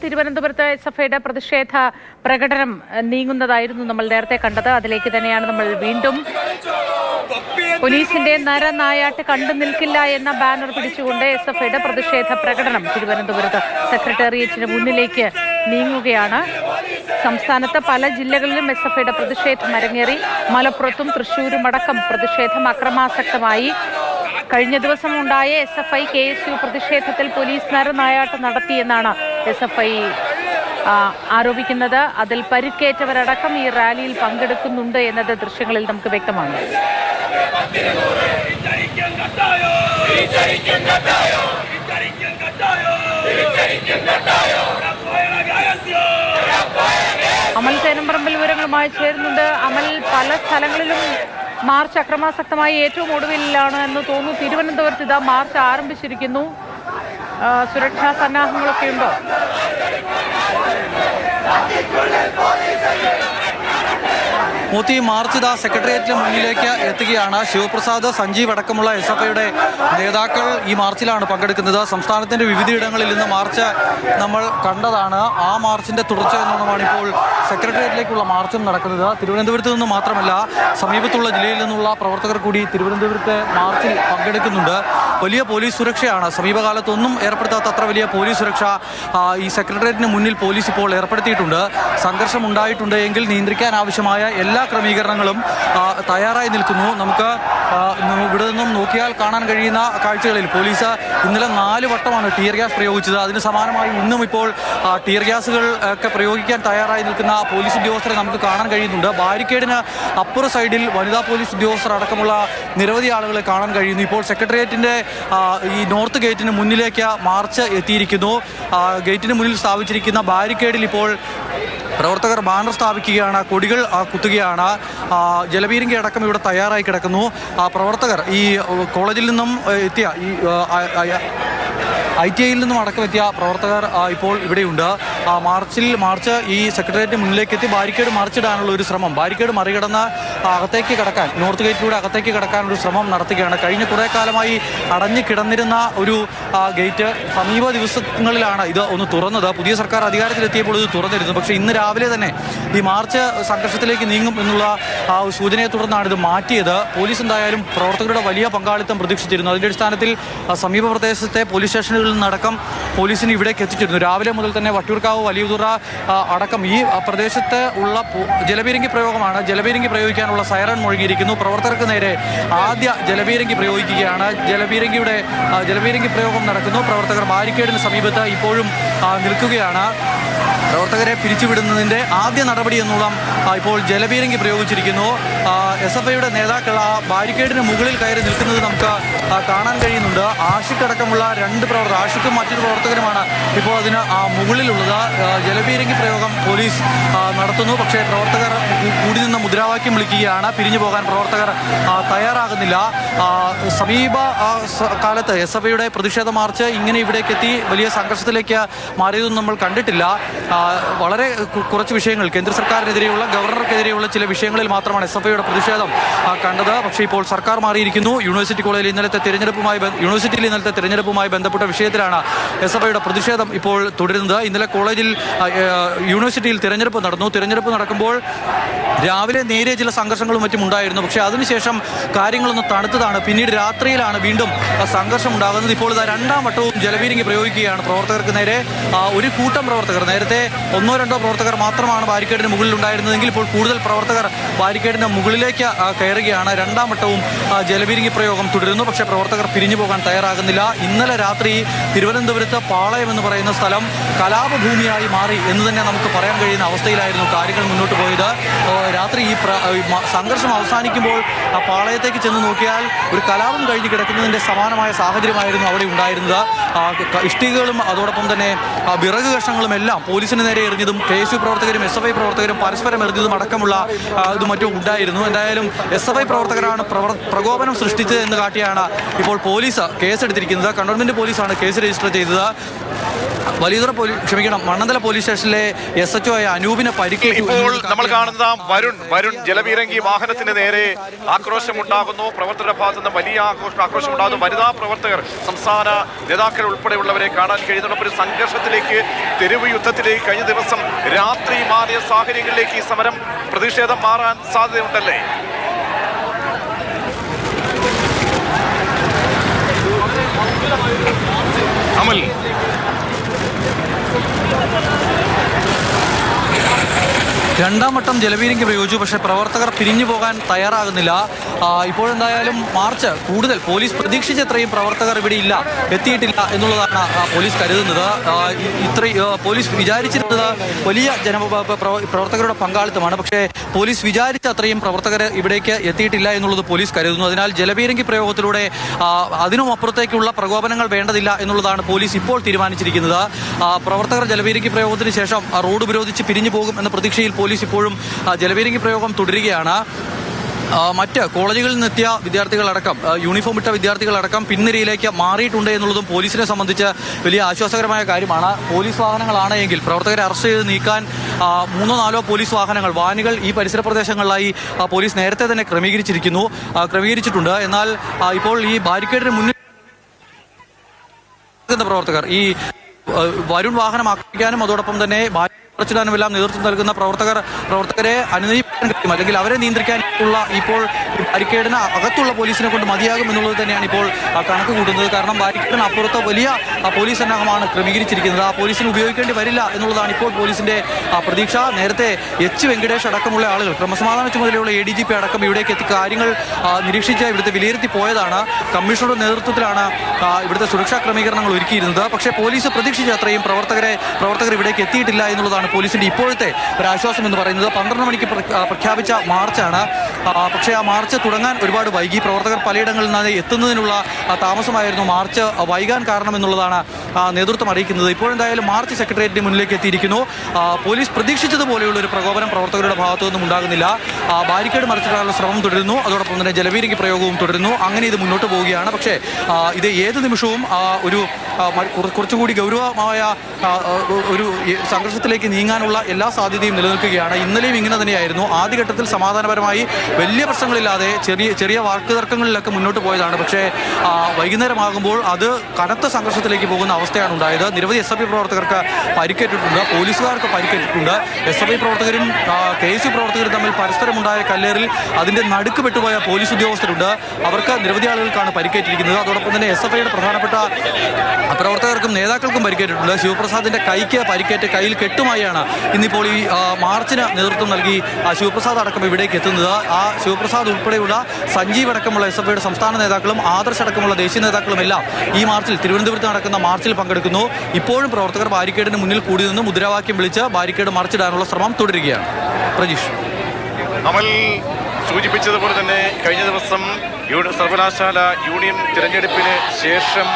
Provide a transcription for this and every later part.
തിരുവനന്തപുരത്ത് എസ്.എഫ്.ഐയുടെ പ്രതിഷേധ പ്രകടനം നീങ്ങുന്നതായിരുന്നു നമ്മൾ നേരത്തെ കണ്ടത്. അതിലേക്ക് തന്നെയാണ് നമ്മൾ വീണ്ടും പോലീസിന്റെ നരനായാട്ട് കണ്ടു നിൽക്കില്ല എന്ന ബാനർ പിടിച്ചുകൊണ്ട് എസ്.എഫ്.ഐയുടെ പ്രതിഷേധ പ്രകടനം തിരുവനന്തപുരത്ത് സെക്രട്ടേറിയറ്റിന് മുന്നിലേക്ക് നീങ്ങുകയാണ്. സംസ്ഥാനത്ത് പല ജില്ലകളിലും എസ്.എഫ്.ഐയുടെ പ്രതിഷേധം അരങ്ങേറി. മലപ്പുറത്തും തൃശൂരും അടക്കം പ്രതിഷേധം അക്രമാസക്തമായി. കഴിഞ്ഞ ദിവസം ഉണ്ടായ എസ്.എഫ്.ഐ KSU പ്രതിഷേധത്തിൽ പോലീസ് നരനായാട്ട് നടത്തിയെന്നാണ് എസ്.എഫ്.ഐ ആരോപിക്കുന്നത്. അതിൽ പരിക്കേറ്റവരടക്കം ഈ റാലിയിൽ പങ്കെടുക്കുന്നുണ്ട് എന്നത് ദൃശ്യങ്ങളിൽ നമുക്ക് വ്യക്തമാണ്. അമൽ തേനമ്പറമ്പിൽ വിവരങ്ങളുമായി ചേരുന്നുണ്ട്. അമൽ, പല സ്ഥലങ്ങളിലും മാർച്ച് അക്രമാസക്തമായി ഏറ്റവും ഒടുവിലാണ് എന്ന് തോന്നുന്നു. തിരുവനന്തപുരത്ത് ഇതാ മാർച്ച് ആരംഭിച്ചിരിക്കുന്നു. സുരക്ഷാ സന്നാഹങ്ങളൊക്കെ ഉണ്ടോ? മൂത്തി മാർച്ച് ഇതാ സെക്രട്ടേറിയറ്റിന് മുന്നിലേക്ക് എത്തുകയാണ്. ശിവപ്രസാദ്, സഞ്ജീവ് അടക്കമുള്ള എസ്.എഫ്.ഐയുടെ നേതാക്കൾ ഈ മാർച്ചിലാണ് പങ്കെടുക്കുന്നത്. സംസ്ഥാനത്തിന്റെ വിവിധയിടങ്ങളിൽ നിന്ന് മാർച്ച് നമ്മൾ കണ്ടതാണ്. ആ മാർച്ചിന്റെ തുടർച്ച എന്നോണമാണ് ഇപ്പോൾ സെക്രട്ടേറിയറ്റിലേക്കുള്ള മാർച്ചും നടക്കുന്നത്. തിരുവനന്തപുരത്ത് നിന്ന് മാത്രമല്ല, സമീപത്തുള്ള ജില്ലയിൽ നിന്നുള്ള പ്രവർത്തകർ കൂടി തിരുവനന്തപുരത്തെ മാർച്ചിൽ പങ്കെടുക്കുന്നുണ്ട്. വലിയ പോലീസ് സുരക്ഷയാണ്. സമീപകാലത്തൊന്നും ഏർപ്പെടുത്താത്ത അത്ര വലിയ പോലീസ് സുരക്ഷ ഈ സെക്രട്ടേറിയറ്റിന് മുന്നിൽ പോലീസ് ഇപ്പോൾ ഏർപ്പെടുത്തിയിട്ടുണ്ട്. സംഘർഷം ഉണ്ടായിട്ടുണ്ട് എങ്കിൽ നിയന്ത്രിക്കാൻ ആവശ്യമായ എല്ലാ ക്രമീകരണങ്ങളും തയ്യാറായി നിൽക്കുന്നു. നമുക്ക് ഇവിടെ നിന്നും നോക്കിയാൽ കാണാൻ കഴിയുന്ന കാഴ്ചകളിൽ പോലീസ് ഇന്നലെ 4 വട്ടമാണ് ടിയർ ഗ്യാസ് പ്രയോഗിച്ചത്. അതിന് സമാനമായി ഇന്നും ഇപ്പോൾ ടിയർ ഗ്യാസുകൾ ഒക്കെ പ്രയോഗിക്കാൻ തയ്യാറായി നിൽക്കുന്ന പോലീസ് ഉദ്യോഗസ്ഥരെ നമുക്ക് കാണാൻ കഴിയുന്നുണ്ട്. ബാരിക്കേഡിന് അപ്പുറ സൈഡിൽ വനിതാ പോലീസ് ഉദ്യോഗസ്ഥർ അടക്കമുള്ള നിരവധി ആളുകളെ കാണാൻ കഴിയുന്നു. ഇപ്പോൾ സെക്രട്ടേറിയറ്റിന്റെ ഈ നോർത്ത് ഗേറ്റിന് മുന്നിലേക്ക് മാർച്ച് എത്തിയിരിക്കുന്നു. ഗേറ്റിന് മുന്നിൽ സ്ഥാപിച്ചിരിക്കുന്ന ബാരിക്കേഡിൽ ഇപ്പോൾ പ്രവർത്തകർ ബാനർ സ്ഥാപിക്കുകയാണ്, കൊടികൾ കുത്തുകയാണ്. ജലപീരങ്കി അടക്കം ഇവിടെ തയ്യാറായി കിടക്കുന്നു. പ്രവർത്തകർ ഈ കോളേജിൽ നിന്നും എത്തിയ ഈ ITIയിൽ നിന്നും അടക്കമെത്തിയ പ്രവർത്തകർ ഇപ്പോൾ ഇവിടെയുണ്ട്. മാർച്ച് ഈ സെക്രട്ടേറിയറ്റിന് മുന്നിലേക്ക് എത്തി ബാരിക്കേഡ് മറിച്ചിടാനുള്ള ഒരു ശ്രമം, ബാരിക്കേഡ് മറികടന്ന് അകത്തേക്ക് കടക്കാൻ, നോർത്ത് ഗേറ്റിലൂടെ അകത്തേക്ക് കടക്കാനൊരു ശ്രമം നടത്തുകയാണ്. കഴിഞ്ഞ കുറേ കാലമായി അടഞ്ഞു കിടന്നിരുന്ന ഒരു ഗേറ്റ് സമീപ ദിവസങ്ങളിലാണ് ഇത് ഒന്ന് തുറന്നത്. പുതിയ സർക്കാർ അധികാരത്തിലെത്തിയപ്പോൾ ഇത് തുറന്നിരുന്നു. പക്ഷേ ഇന്ന് രാവിലെ തന്നെ ഈ മാർച്ച് സംഘർഷത്തിലേക്ക് നീങ്ങും എന്നുള്ള സൂചനയെ തുടർന്നാണ് ഇത് മാറ്റിയത്. പോലീസ് എന്തായാലും പ്രവർത്തകരുടെ വലിയ പങ്കാളിത്തം പ്രതീക്ഷിച്ചിരുന്നു. അതിൻ്റെ അടിസ്ഥാനത്തിൽ സമീപ പ്രദേശത്തെ പോലീസ് സ്റ്റേഷനുകളിൽ നിന്നടക്കം പോലീസിന് ഇവിടേക്ക് എത്തിച്ചിരുന്നു. രാവിലെ മുതൽ തന്നെ വട്ടിയൂർക്കാവ്, വലിയതുറ അടക്കം ഈ പ്രദേശത്ത് ഉള്ള ജലപീരങ്കി പ്രയോഗമാണ്. ജലപീരങ്കി പ്രയോഗിക്കാനുള്ള സൈറൺ മുഴങ്ങിയിരിക്കുന്നു. പ്രവർത്തകർക്ക് നേരെ ആദ്യ ജലപീരങ്കി പ്രയോഗിക്കുകയാണ്. ജലപീരങ്കി പ്രയോഗം നടക്കുന്നു. പ്രവർത്തകർ ബാരിക്കേഡിന് സമീപത്ത് ഇപ്പോഴും നിൽക്കുകയാണ്. പ്രവർത്തകരെ പിരിച്ചുവിടുന്നതിൻ്റെ ആദ്യ നടപടി എന്നുള്ള ഇപ്പോൾ ജലപീരങ്കി പ്രയോഗിച്ചിരിക്കുന്നു. എസ്.എഫ്.ഐയുടെ നേതാക്കൾ ആ ബാരിക്കേഡിന് മുകളിൽ കയറി നിൽക്കുന്നത് നമുക്ക് കാണാൻ കഴിയുന്നുണ്ട്. ആഷിഖ് അടക്കമുള്ള 2 പ്രവർത്തകർ, ആഷിഖും മറ്റൊരു പ്രവർത്തകരുമാണ് ഇപ്പോൾ അതിന് മുകളിലുള്ളത്. ജലപീരങ്കി പ്രയോഗം പോലീസ് നടത്തുന്നു. പക്ഷേ പ്രവർത്തകർ കൂടി നിന്ന് മുദ്രാവാക്യം വിളിക്കുകയാണ്. പിരിഞ്ഞു പോകാൻ പ്രവർത്തകർ തയ്യാറാകുന്നില്ല. സമീപ കാലത്ത് എസ്.എഫ്.ഐയുടെ പ്രതിഷേധ മാർച്ച് ഇങ്ങനെ ഇവിടേക്ക് എത്തി വലിയ സംഘർഷത്തിലേക്ക് മാറിയതൊന്നും നമ്മൾ കണ്ടിട്ടില്ല. വളരെ കുറച്ച് വിഷയങ്ങൾ, കേന്ദ്ര സർക്കാരിനെതിരെയുള്ള, ഗവർണർക്കെതിരെയുള്ള ചില വിഷയങ്ങളിൽ മാത്രമാണ് എസ്.എഫ്.ഐയുടെ പ്രതിഷേധം കണ്ടത്. പക്ഷേ ഇപ്പോൾ സർക്കാർ മാറിയിരിക്കുന്നു. യൂണിവേഴ്സിറ്റിയിൽ ഇന്നലത്തെ തിരഞ്ഞെടുപ്പുമായി ബന്ധപ്പെട്ട വിഷയത്തിലാണ് എസ്.എഫ്.ഐയുടെ പ്രതിഷേധം ഇപ്പോൾ തുടരുന്നത്. ഇന്നലെ കോളേജിൽ, യൂണിവേഴ്സിറ്റിയിൽ തിരഞ്ഞെടുപ്പ് നടക്കുമ്പോൾ രാവിലെ നേരിയ ചില സംഘർഷങ്ങളും മറ്റും ഉണ്ടായിരുന്നു. പക്ഷേ അതിനുശേഷം കാര്യങ്ങളൊന്ന് തണുത്തതാണ്. പിന്നീട് രാത്രിയിലാണ് വീണ്ടും സംഘർഷം ഉണ്ടാകുന്നത്. ഇപ്പോൾ ഇതാ 2ാം വട്ടവും ജലപീരങ്കി പ്രയോഗിക്കുകയാണ് പ്രവർത്തകർക്ക് നേരെ. ഒരു കൂട്ടം പ്രവർത്തകർ, നേരത്തെ 1-2 പ്രവർത്തകർ മാത്രമാണ് ബാരിക്കേഡിന് മുകളിൽ ഉണ്ടായിരുന്നതെങ്കിൽ ഇപ്പോൾ കൂടുതൽ പ്രവർത്തകർ ബാരിക്കേഡിന് മുകളിലേക്ക് കയറുകയാണ്. 2ാം വട്ടവും ജലപീരങ്കി പ്രയോഗം തുടരുന്നു. പക്ഷേ പ്രവർത്തകർ പിരിഞ്ഞു പോകാൻ തയ്യാറാകുന്നില്ല. ഇന്നലെ രാത്രി തിരുവനന്തപുരത്ത് പാളയം എന്ന് പറയുന്ന സ്ഥലം കലാപഭൂമിയായി മാറി എന്ന് തന്നെ നമുക്ക് പറയാൻ കഴിയുന്ന അവസ്ഥയിലായിരുന്നു കാര്യങ്ങൾ മുന്നോട്ട് പോയത്. രാത്രി ഈ സംഘർഷം അവസാനിക്കുമ്പോൾ ആ പാളയത്തേക്ക് ചെന്ന് നോക്കിയാൽ ഒരു കലാപം കഴിഞ്ഞ് കിടക്കുന്നതിൻ്റെ സമാനമായ സാഹചര്യമായിരുന്നു അവിടെ ഉണ്ടായിരുന്നത്. ഇഷ്ടികകളും അതോടൊപ്പം തന്നെ വിറക് കഷ്ണങ്ങളും എല്ലാം പോലീസിന് നേരെ എറിഞ്ഞതും KSU പ്രവർത്തകരും എസ്.എഫ്.ഐ പ്രവർത്തകരും പരസ്പരം എറിഞ്ഞതും അടക്കമുള്ള ഇതും മറ്റും ഉണ്ടായിരുന്നു. എന്തായാലും എസ്.എഫ്.ഐ പ്രവർത്തകരാണ് പ്രകോപനം സൃഷ്ടിച്ചത് എന്ന് കാട്ടിയാണ് ഇപ്പോൾ പോലീസ് കേസെടുത്തിരിക്കുന്നത്. കണ്ടോൺമെന്റ് പോലീസാണ് കേസ് രജിസ്റ്റർ ചെയ്തത്. മണ്ണന്തല പോലീസ് സ്റ്റേഷനിലെ SHO ആയ അനൂപിനെ പരിക്കേറ്റു. ഇപ്പോൾ നമ്മൾ കാണുന്നത് വരുൺ ജലപീരങ്കി വാഹനത്തിന് നേരെ ആക്രോശമുണ്ടാകുന്നു. പ്രവർത്തകരുടെ ഭാഗത്തു നിന്ന് വലിയ ആക്രോശമുണ്ടാകുന്നു. വനിതാ പ്രവർത്തകർ, സംസ്ഥാന നേതാക്കൾ ഉൾപ്പെടെയുള്ളവരെ കാണാൻ കഴിയുന്നുണ്ട്. ഒരു സംഘർഷത്തിലേക്ക്, തെരുവ് യുദ്ധത്തിലേക്ക് കഴിഞ്ഞ ദിവസം രാത്രി മാറിയ സാഹചര്യങ്ങളിലേക്ക് ഈ സമരം, പ്രതിഷേധം മാറാൻ സാധ്യതയുണ്ടല്ലേ? അമൽ, രണ്ടാം വട്ടം ജലപീരങ്കി പ്രയോഗിച്ചു. പക്ഷേ പ്രവർത്തകർ പിരിഞ്ഞു പോകാൻ തയ്യാറാകുന്നില്ല. ഇപ്പോഴെന്തായാലും മാർച്ച് കൂടുതൽ പോലീസ് പ്രതീക്ഷിച്ചത്രയും പ്രവർത്തകർ ഇവിടെ എത്തിയിട്ടില്ല എന്നുള്ളതാണ് പോലീസ് കരുതുന്നത്. പോലീസ് വിചാരിച്ചിരുന്നത് വലിയ പ്രവർത്തകരുടെ പങ്കാളിത്തമാണ്. പക്ഷേ പോലീസ് വിചാരിച്ച അത്രയും പ്രവർത്തകർ ഇവിടേക്ക് എത്തിയിട്ടില്ല എന്നുള്ളത് പോലീസ് കരുതുന്നു. അതിനാൽ ജലപീരങ്കി പ്രയോഗത്തിലൂടെ അതിനും അപ്പുറത്തേക്കുള്ള പ്രകോപനങ്ങൾ വേണ്ടതില്ല എന്നുള്ളതാണ് പോലീസ് ഇപ്പോൾ തീരുമാനിച്ചിരിക്കുന്നത്. പ്രവർത്തകർ ജലപീരങ്കി പ്രയോഗത്തിന് ശേഷം റോഡ് ഉപരോധിച്ച് പിരിഞ്ഞു പോകും എന്ന പ്രതീക്ഷയിൽ പോലീസ് ഇപ്പോഴും ജലപീരങ്കി പ്രയോഗം തുടരുകയാണ്. മറ്റ് കോളേജുകളിൽ നിന്നെത്തിയ വിദ്യാർത്ഥികളടക്കം, യൂണിഫോം ഇട്ട വിദ്യാർത്ഥികളടക്കം പിൻനിരയിലേക്ക് മാറിയിട്ടുണ്ട് എന്നുള്ളതും പോലീസിനെ സംബന്ധിച്ച് വലിയ ആശ്വാസകരമായ കാര്യമാണ്. പോലീസ് വാഹനങ്ങളാണ് എങ്കിൽ പ്രവർത്തകരെ അറസ്റ്റ് ചെയ്ത് നീക്കാൻ 3-4 പോലീസ് വാനുകൾ ഈ പരിസര പ്രദേശങ്ങളിലായി പോലീസ് നേരത്തെ തന്നെ ക്രമീകരിച്ചിട്ടുണ്ട്. എന്നാൽ ഇപ്പോൾ ഈ ബാരിക്കേഡിന് മുന്നിൽ പ്രവർത്തകർ ഈ വരുൺ വാഹനം ആക്രമിക്കാനും അതോടൊപ്പം തന്നെ െല്ലാം നേതൃത്വം നൽകുന്ന പ്രവർത്തകരെ അനുനയിപ്പിക്കാൻ കഴിയും, അല്ലെങ്കിൽ അവരെ നിയന്ത്രിക്കാനുള്ള ഇപ്പോൾ ബാരിക്കേഡിന് അകത്തുള്ള പോലീസിനെ കൊണ്ട് മതിയാകും എന്നുള്ളത് തന്നെയാണ് ഇപ്പോൾ കണക്ക് കൂട്ടുന്നത്. കാരണം ബാരിക്കേഡിന് അപ്പുറത്ത് വലിയ പോലീസ് സന്നാഹമാണ് ക്രമീകരിച്ചിരിക്കുന്നത്. ആ പോലീസിന് ഉപയോഗിക്കേണ്ടി വരില്ല എന്നുള്ളതാണ് ഇപ്പോൾ പോലീസിന്റെ പ്രതീക്ഷ. നേരത്തെ വെങ്കടേഷ് അടക്കമുള്ള ആളുകൾ, ക്രമസമാധാന ചുമതലയുള്ള ADGP അടക്കം ഇവിടേക്ക് എത്തി കാര്യങ്ങൾ നിരീക്ഷിച്ച് ഇവിടുത്തെ വിലയിരുത്തി പോയതാണ്. കമ്മീഷണറുടെ നേതൃത്വത്തിലാണ് ഇവിടുത്തെ സുരക്ഷാ ക്രമീകരണങ്ങൾ ഒരുക്കിയിരുന്നത്. പക്ഷേ പോലീസ് പ്രതീക്ഷിച്ച അത്രയും പ്രവർത്തകർ ഇവിടേക്ക് എത്തിയിട്ടില്ല എന്നുള്ളതാണ് പോലീസിന്റെ ഇപ്പോഴത്തെ ഒരു ആശ്വാസം എന്ന് പറയുന്നത്. 12 മണിക്ക് പ്രഖ്യാപിച്ച മാർച്ചാണ്. പക്ഷേ ആ മാർച്ച് തുടങ്ങാൻ ഒരുപാട് വൈകി. പ്രവർത്തകർ പലയിടങ്ങളിൽ നിന്ന് എത്തുന്നതിനുള്ള താമസമായിരുന്നു മാർച്ച് വൈകാൻ കാരണമെന്നുള്ളതാണ് നേതൃത്വം അറിയിക്കുന്നത്. ഇപ്പോഴെന്തായാലും മാർച്ച് സെക്രട്ടേറിയറ്റിന് മുന്നിലേക്ക് എത്തിയിരിക്കുന്നു. പോലീസ് പ്രതീക്ഷിച്ചതുപോലെയുള്ള ഒരു പ്രകോപനം പ്രവർത്തകരുടെ ഭാഗത്തു നിന്നും ഉണ്ടാകുന്നില്ല. ബാരിക്കേഡ് മറിച്ചിടാനുള്ള ശ്രമം തുടരുന്നു. അതോടൊപ്പം തന്നെ ജലപീരങ്കി പ്രയോഗവും തുടരുന്നു. അങ്ങനെ ഇത് മുന്നോട്ട് പോവുകയാണ്. പക്ഷേ ഇത് ഏത് നിമിഷവും കുറച്ചുകൂടി ഗൗരവമായ ഒരു സംഘർഷത്തിലേക്ക് നീങ്ങാനുള്ള എല്ലാ സാധ്യതയും നിലനിൽക്കുകയാണ്. ഇന്നലെയും ഇങ്ങനെ തന്നെയായിരുന്നു. ആദ്യഘട്ടത്തിൽ സമാധാനപരമായി വലിയ പ്രശ്നങ്ങളില്ലാതെ ചെറിയ വാക്ക് തർക്കങ്ങളിലൊക്കെ മുന്നോട്ട് പോയതാണ്. പക്ഷേ വൈകുന്നേരമാകുമ്പോൾ അത് കനത്ത സംഘർഷത്തിലേക്ക് പോകുന്ന അവസ്ഥയാണ് ഉണ്ടായത്. നിരവധി SFI പ്രവർത്തകർക്ക് പരിക്കേറ്റിട്ടുണ്ട്, പോലീസുകാർക്ക് പരിക്കേറ്റിട്ടുണ്ട്. SFI പ്രവർത്തകരും KSU പ്രവർത്തകരും തമ്മിൽ പരസ്പരമുണ്ടായ കല്ലേറിൽ അതിന്റെ നടുക്ക് പെട്ടുപോയ പോലീസ് ഉദ്യോഗസ്ഥരുണ്ട്. അവർക്ക് നിരവധി ആളുകൾക്കാണ് പരിക്കേറ്റിരിക്കുന്നത്. അതോടൊപ്പം തന്നെ SFIയുടെ പ്രധാനപ്പെട്ട പ്രവർത്തകർക്കും നേതാക്കൾക്കും പരിക്കേറ്റിട്ടുണ്ട്. ശിവപ്രസാദിന്റെ കൈക്ക് പരിക്കേറ്റ് കയ്യിൽ കെട്ടുമായാണ് ഇന്നിപ്പോൾ ഈ മാർച്ചിന് നേതൃത്വം നൽകി ശിവപ്രസാദ് അടക്കം ഇവിടേക്ക് എത്തുന്നത്. ആ ശിവപ്രസാദ് ഉൾപ്പെടെയുള്ള സഞ്ജീവ് അടക്കമുള്ള SFIയുടെ സംസ്ഥാന നേതാക്കളും ആദർശ് അടക്കമുള്ള ദേശീയ നേതാക്കളും എല്ലാം ഈ മാർച്ചിൽ, തിരുവനന്തപുരത്ത് നടക്കുന്ന മാർച്ചിൽ പങ്കെടുക്കുന്നു. ഇപ്പോഴും പ്രവർത്തകർ ബാരിക്കേഡിന് മുന്നിൽ കൂടി നിന്ന് മുദ്രാവാക്യം വിളിച്ച് ബാരിക്കേഡ് മറിച്ചിടാനുള്ള ശ്രമം തുടരുകയാണ്. പ്രജീഷ്, അമൽ സൂചിപ്പിച്ചതുപോലെ തന്നെ കഴിഞ്ഞ ദിവസം സർവകലാശാല യൂണിയൻ തിരഞ്ഞെടുപ്പിന് ശേഷം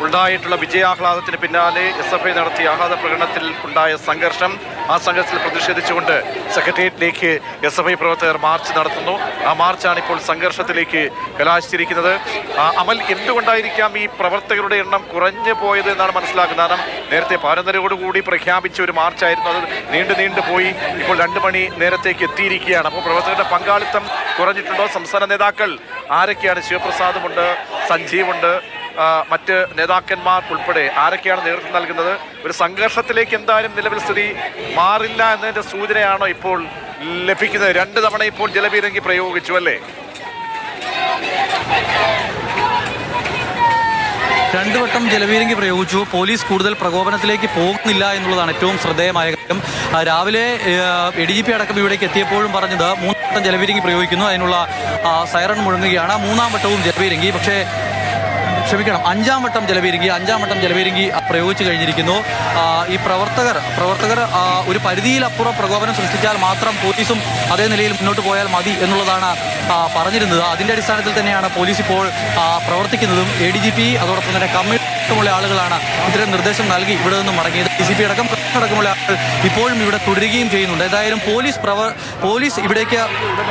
ഉണ്ടായിട്ടുള്ള വിജയാഹ്ലാദത്തിന് പിന്നാലെ SFI നടത്തിയ ആഹ്ലാദ പ്രകടനത്തിൽ ഉണ്ടായ സംഘർഷം, ആ സംഘർഷത്തിൽ പ്രതിഷേധിച്ചുകൊണ്ട് സെക്രട്ടേറിയറ്റിലേക്ക് SFI പ്രവർത്തകർ മാർച്ച് നടത്തുന്നു. ആ മാർച്ചാണ് ഇപ്പോൾ സംഘർഷത്തിലേക്ക് കലാശിച്ചിരിക്കുന്നത്. അമൽ, എന്തുകൊണ്ടായിരിക്കാം ഈ പ്രവർത്തകരുടെ എണ്ണം കുറഞ്ഞു പോയത് എന്നാണ് മനസ്സിലാക്കുന്നത്? കാരണം നേരത്തെ 11:30 കൂടി പ്രഖ്യാപിച്ച ഒരു മാർച്ചായിരുന്നു. അത് നീണ്ടു പോയി ഇപ്പോൾ 2 മണി നേരത്തേക്ക് എത്തിയിരിക്കുകയാണ്. അപ്പോൾ പ്രവർത്തകരുടെ പങ്കാളിത്തം കുറഞ്ഞിട്ടുണ്ടോ? സംസ്ഥാന നേതാക്കൾ ആരൊക്കെയാണ്? ശിവപ്രസാദുമുണ്ട്, സഞ്ജീവുണ്ട്, മറ്റ് നേതാക്കന്മാർ ഉൾപ്പെടെ ആരൊക്കെയാണ് നേതൃത്വം നൽകുന്നത്? ഒരു സംഘർഷത്തിലേക്ക് എന്തായാലും നിലവിൽ സ്ഥിതി മാറില്ല എന്നതിന്റെ സൂചനയാണോ ഇപ്പോൾ ലഭിക്കുന്നത്? 2 തവണ ഇപ്പോൾ ജലപീരങ്കി പ്രയോഗിച്ചു അല്ലേ? 2 വട്ടം ജലപീരങ്കി പ്രയോഗിച്ചു. പോലീസ് കൂടുതൽ പ്രകോപനത്തിലേക്ക് പോകുന്നില്ല എന്നുള്ളതാണ് ഏറ്റവും ശ്രദ്ധേയമായ കാര്യം. രാവിലെ ADGP അടക്കം ഇവിടേക്ക് എത്തിയപ്പോഴും പറഞ്ഞത് 3 വട്ടം ജലപീരങ്കി പ്രയോഗിക്കുന്നു, അതിനുള്ള സൈറൺ മുഴങ്ങുകയാണ്. 3-ാം വട്ടവും ജലപീരങ്കി. പക്ഷേ 5-ാം വട്ടം ജലപീരങ്കി പ്രയോഗിച്ചു കഴിഞ്ഞിരിക്കുന്നു. ഈ പ്രവർത്തകർ ഒരു പരിധിയിലപ്പുറം പ്രകോപനം സൃഷ്ടിച്ചാൽ മാത്രം പോലീസും അതേ നിലയിൽ മുന്നോട്ട് പോയാൽ മതി എന്നുള്ളതാണ് പറഞ്ഞിരുന്നത്. അതിന്റെ അടിസ്ഥാനത്തിൽ തന്നെയാണ് പോലീസ് ഇപ്പോൾ പ്രവർത്തിക്കുന്നതും. ADGP അതോടൊപ്പം തന്നെ കമ്മീഷനുള്ള ആളുകളാണ് ഇത്തരം നിർദ്ദേശം നൽകി ഇവിടെ നിന്നും മടങ്ങിയത്. DCP അടക്കമുള്ള ആളുകൾ ഇപ്പോഴും ഇവിടെ തുടരുകയും ചെയ്യുന്നുണ്ട്. ഏതായാലും പോലീസ് ഇവിടേക്ക്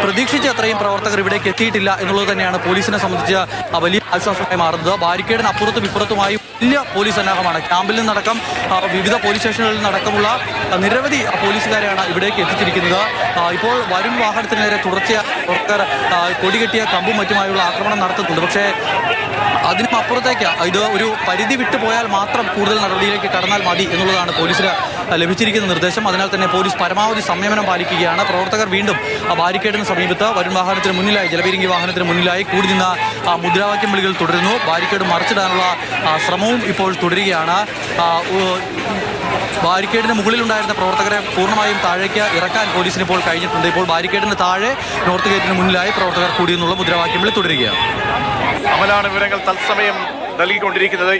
പ്രതീക്ഷിച്ച അത്രയും പ്രവർത്തകർ ഇവിടേക്ക് എത്തിയിട്ടില്ല എന്നുള്ളത് തന്നെയാണ് പോലീസിനെ സംബന്ധിച്ച് വലിയ ആശ്വാസമായി മാറുന്നത്. ബാരിക്കേഡിന് അപ്പുറത്തും ഇപ്പുറത്തുമായി വലിയ പോലീസ് സന്നാഹമാണ്. ക്യാമ്പിൽ നിന്നടക്കം വിവിധ പോലീസ് സ്റ്റേഷനുകളിൽ നിന്നടക്കമുള്ള നിരവധി പോലീസുകാരെയാണ് ഇവിടേക്ക് എത്തിച്ചിരിക്കുന്നത്. ഇപ്പോൾ വരുൺ വാഹനത്തിന് നേരെ തുടർച്ചയായി പ്രവർത്തകർ കൊടികെട്ടിയ കമ്പും മറ്റുമായുള്ള ആക്രമണം നടത്തുന്നുണ്ട്. പക്ഷേ അതിനും അപ്പുറത്തേക്ക് ഇത് ഒരു പരിധി വിട്ടു പോയാൽ മാത്രം കൂടുതൽ നടപടിയിലേക്ക് കടന്നാൽ മതി എന്നുള്ളതാണ് പോലീസിന് ലഭിച്ചിരിക്കുന്ന നിർദ്ദേശം. അതിനാൽ തന്നെ പോലീസ് പരമാവധി സംയമനം പാലിക്കുകയാണ്. പ്രവർത്തകർ വീണ്ടും ബാരിക്കേഡിന് സമീപത്ത് വരുൺ വാഹനത്തിന് മുന്നിലായി, ജലപീരങ്കി വാഹനത്തിന് മുന്നിലായി കൂടി നിന്ന് മുദ്രാവാക്യം വിളികൾ തുടരുന്നു. ബാരിക്കേഡ് മറിച്ചിടാനുള്ള ശ്രമവും ഇപ്പോൾ തുടരുകയാണ്. ബാരിക്കേഡിന് മുകളിലുണ്ടായിരുന്ന പ്രവർത്തകരെ പൂർണ്ണമായും താഴേക്ക് ഇറക്കാൻ പോലീസിന് ഇപ്പോൾ കഴിഞ്ഞിട്ടുണ്ട്. ഇപ്പോൾ ബാരിക്കേഡിന് താഴെ നോർത്ത് ഗേറ്റിന് മുന്നിലായി പ്രവർത്തകർ കൂടി നിന്നുള്ള മുദ്രാവാക്യം വിളി തുടരുകയാണ്. അമലാണ് വിവരങ്ങൾ തത്സമയം നൽകിക്കൊണ്ടിരിക്കുന്നത്.